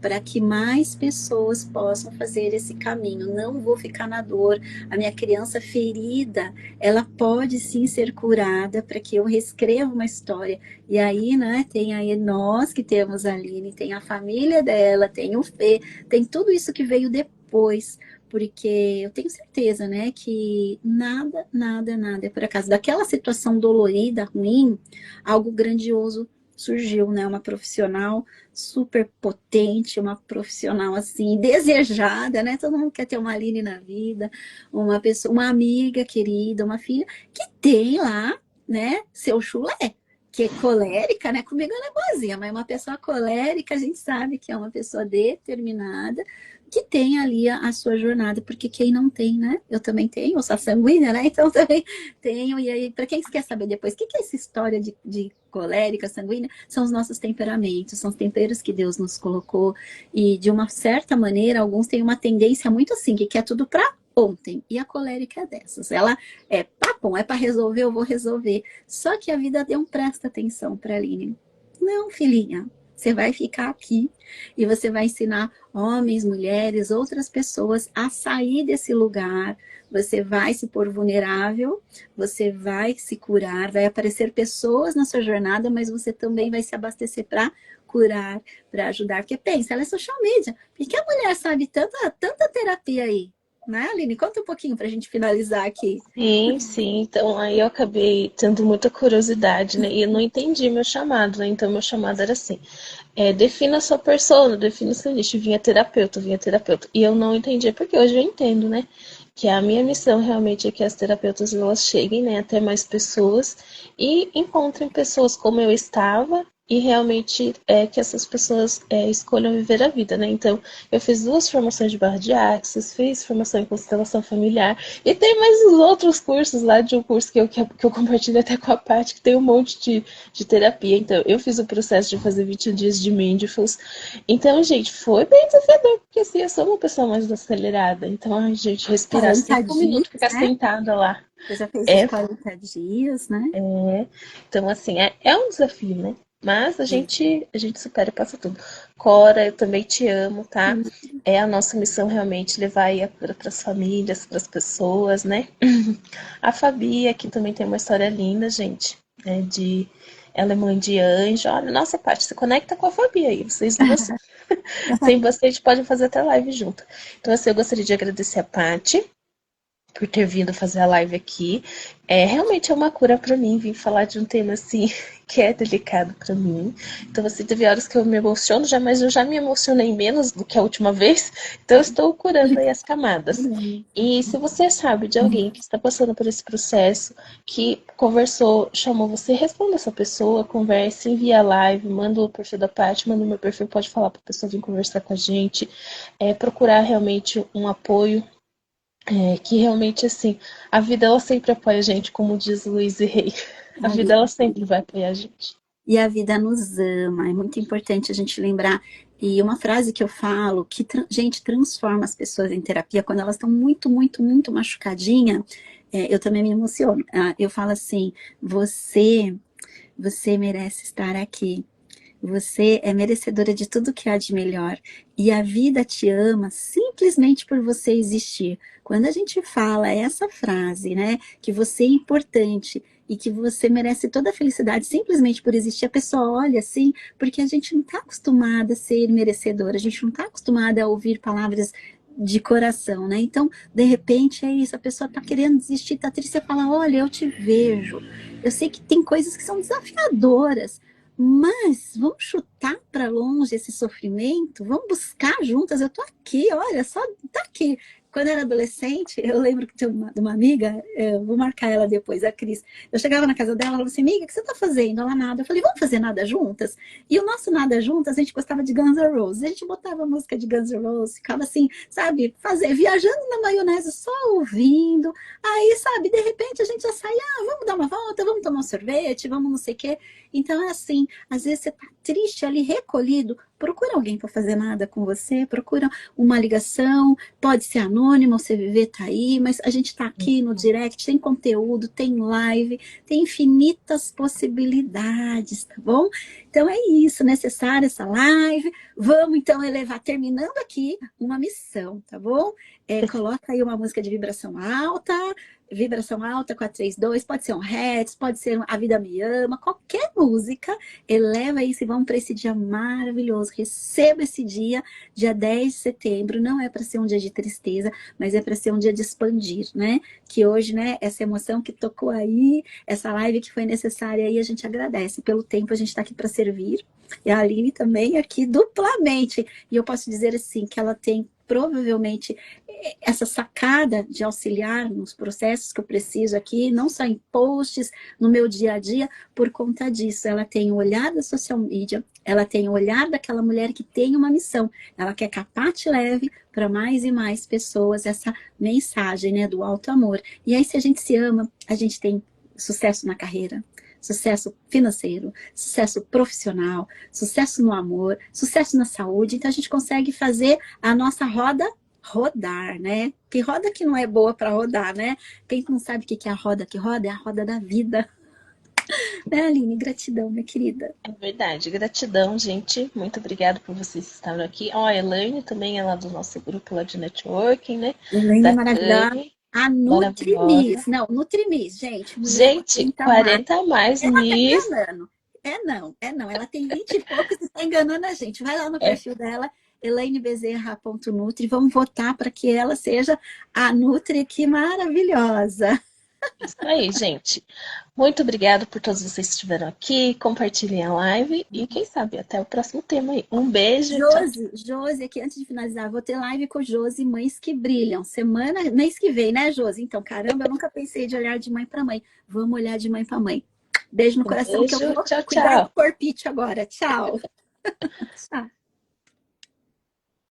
para que mais pessoas possam fazer esse caminho. Não vou ficar na dor. A minha criança ferida, ela pode sim ser curada para que eu reescreva uma história. E aí, né, tem aí nós que temos a Aline, tem a família dela, tem o Fê, tem tudo isso que veio depois, porque eu tenho certeza, né, que nada, nada, nada é por acaso. Daquela situação dolorida, ruim, algo grandioso surgiu, né, uma profissional super potente, uma profissional assim, desejada, né, todo mundo quer ter uma Aline na vida, uma pessoa, uma amiga querida, uma filha, que tem lá, né, seu chulé, que é colérica, né, comigo ela é boazinha, mas uma pessoa colérica, a gente sabe que é uma pessoa determinada, que tem ali a sua jornada, porque quem não tem, né? Eu também tenho, eu sou sanguínea, né? Então também tenho. E aí, para quem quer saber depois, o que é essa história de colérica, sanguínea? São os nossos temperamentos, são os temperos que Deus nos colocou. E de uma certa maneira, alguns têm uma tendência muito assim, que quer tudo para ontem. E a colérica é dessas. Ela é papum, é para resolver, eu vou resolver. Só que a vida deu um presta atenção para a Aline. Não, filhinha. Você vai ficar aqui e você vai ensinar homens, mulheres, outras pessoas a sair desse lugar. Você vai se pôr vulnerável, você vai se curar, vai aparecer pessoas na sua jornada, mas você também vai se abastecer para curar, para ajudar. Porque pensa, ela é social media. Por que a mulher sabe tanta terapia aí? Né, Aline? Conta um pouquinho para a gente finalizar aqui. Sim, sim. Então aí eu acabei tendo muita curiosidade, né? E eu não entendi meu chamado, né? Então meu chamado era assim: defina a sua persona, defina o seu nicho. Vinha terapeuta, vinha terapeuta. E eu não entendi, porque hoje eu entendo, né? Que a minha missão realmente é que as terapeutas elas cheguem, né, até mais pessoas e encontrem pessoas como eu estava e realmente que essas pessoas escolham viver a vida, né? Então, eu fiz 2 formações de barra de axis, fiz formação em constelação familiar e tem mais os outros cursos lá de um curso que eu compartilho até com a Paty, que tem um monte de terapia. Então, eu fiz o processo de fazer 21 dias de Mindfulness. Então, gente, foi bem desafiador, porque assim, eu sou uma pessoa mais acelerada. Então, a gente respirar 40 5 minutos, dias, ficar né? sentada lá. Você já fez os É, 40 dias, né? então, assim, é um desafio, né? Mas a gente supera e passa tudo. Cora, eu também te amo, tá? É a nossa missão realmente levar aí a cura para as famílias, para as pessoas, né? A Fabi aqui também tem uma história linda, gente. Ela é mãe de anjo. Olha, nossa, Paty, se conecta com a Fabi aí. Vocês duas, sem você, a gente pode fazer até live junto. Então, assim, eu gostaria de agradecer a Paty por ter vindo fazer a live aqui. Realmente é uma cura para mim vir falar de um tema assim que é delicado para mim. Então, assim, teve horas que eu me emociono já, mas eu já me emocionei menos do que a última vez. Então, eu estou curando aí as camadas. E se você sabe de alguém que está passando por esse processo, que conversou, chamou você, responda essa pessoa, converse, envia a live, manda o perfil da Paty, manda o meu perfil, pode falar para a pessoa vir conversar com a gente, procurar realmente um apoio. Que realmente, assim, a vida ela sempre apoia a gente, como diz Luiz e Rei. A A vida vida. ela sempre vai apoiar a gente. E a vida nos ama, é muito importante a gente lembrar. E uma frase que eu falo, que, gente, transforma as pessoas em terapia, quando elas estão muito, muito, muito machucadinha, eu também me emociono. Eu falo assim, você merece estar aqui. Você é merecedora de tudo que há de melhor. E a vida te ama simplesmente por você existir. Quando a gente fala essa frase, né, que você é importante e que você merece toda a felicidade simplesmente por existir, a pessoa olha assim, porque a gente não está acostumada a ser merecedora, a gente não está acostumada a ouvir palavras de coração, né? Então, de repente, é isso, a pessoa está querendo desistir, está triste, você fala, olha, eu te vejo. Eu sei que tem coisas que são desafiadoras, mas vamos chutar para longe esse sofrimento, vamos buscar juntas. Eu tô aqui, olha, só tá aqui. Quando eu era adolescente, eu lembro que tinha de uma amiga, eu vou marcar ela depois, a Cris. Eu chegava na casa dela, ela falou assim, amiga, o que você tá fazendo? Ela nada. Eu falei, vamos fazer nada juntas? E o nosso nada juntas, a gente gostava de Guns N' Roses. A gente botava a música de Guns N' Roses, ficava assim, sabe, viajando na maionese, só ouvindo. Aí, sabe, de repente a gente já saía, vamos dar uma volta, vamos tomar um sorvete, vamos não sei o quê. Então é assim, às vezes você tá triste ali, recolhido, procura alguém para fazer nada com você, procura uma ligação, pode ser anônima, o CVV tá aí, mas a gente tá aqui no direct, tem conteúdo, tem live, tem infinitas possibilidades, tá bom? Então é isso, necessária essa live. Vamos então elevar, terminando aqui, uma missão, tá bom? Coloca aí uma música de vibração alta 432, pode ser um Hertz, pode ser A Vida Me Ama, qualquer música, eleva isso e vamos para esse dia maravilhoso. Receba esse dia 10 de setembro, não é para ser um dia de tristeza, mas é para ser um dia de expandir, né? Que hoje, né, essa emoção que tocou aí, essa live que foi necessária aí, a gente agradece pelo tempo, a gente está aqui para servir. E a Aline também aqui duplamente. E eu posso dizer assim, que ela tem provavelmente essa sacada de auxiliar nos processos que eu preciso aqui, não só em posts, no meu dia a dia, por conta disso. Ela tem o olhar da social media, ela tem o olhar daquela mulher que tem uma missão. Ela quer que a Paty leve para mais e mais pessoas essa mensagem, né, do alto amor. E aí, se a gente se ama, a gente tem sucesso na carreira, sucesso financeiro, sucesso profissional, sucesso no amor, sucesso na saúde. Então a gente consegue fazer a nossa roda rodar, né? Que roda que não é boa para rodar, né? Quem não sabe o que é a roda que roda, é a roda da vida. Né, Aline? Gratidão, minha querida. É verdade, gratidão, gente. Muito obrigada por vocês estarem aqui. Ó, a Elaine também é lá do nosso grupo lá de networking, né? Elaine é Da maravilhosa. Tânia, A maravilhosa. Nutrimis. Não, Nutrimis, gente. Mulher Gente, 40 mais. 40 a mais Ela tá Miss. enganando. É não. Ela tem 20 e poucos e está enganando a gente. Vai lá no É perfil dela, elainebezerra.nutri. Vamos votar para que ela seja a Nutri aqui maravilhosa. isso aí, gente. Muito obrigada por todos vocês que estiveram aqui. Compartilhem a live e quem sabe até o próximo tema aí. Um beijo. Tchau. Josi, aqui antes de finalizar, vou ter live com Josi, Mães que Brilham. Mês que vem, né, Josi? Então, caramba, eu nunca pensei de olhar de mãe para mãe. Vamos olhar de mãe para mãe. Beijo no coração, que eu Beijo. vou Tchau, cuidar do tchau. corpite agora. Tchau. Tchau.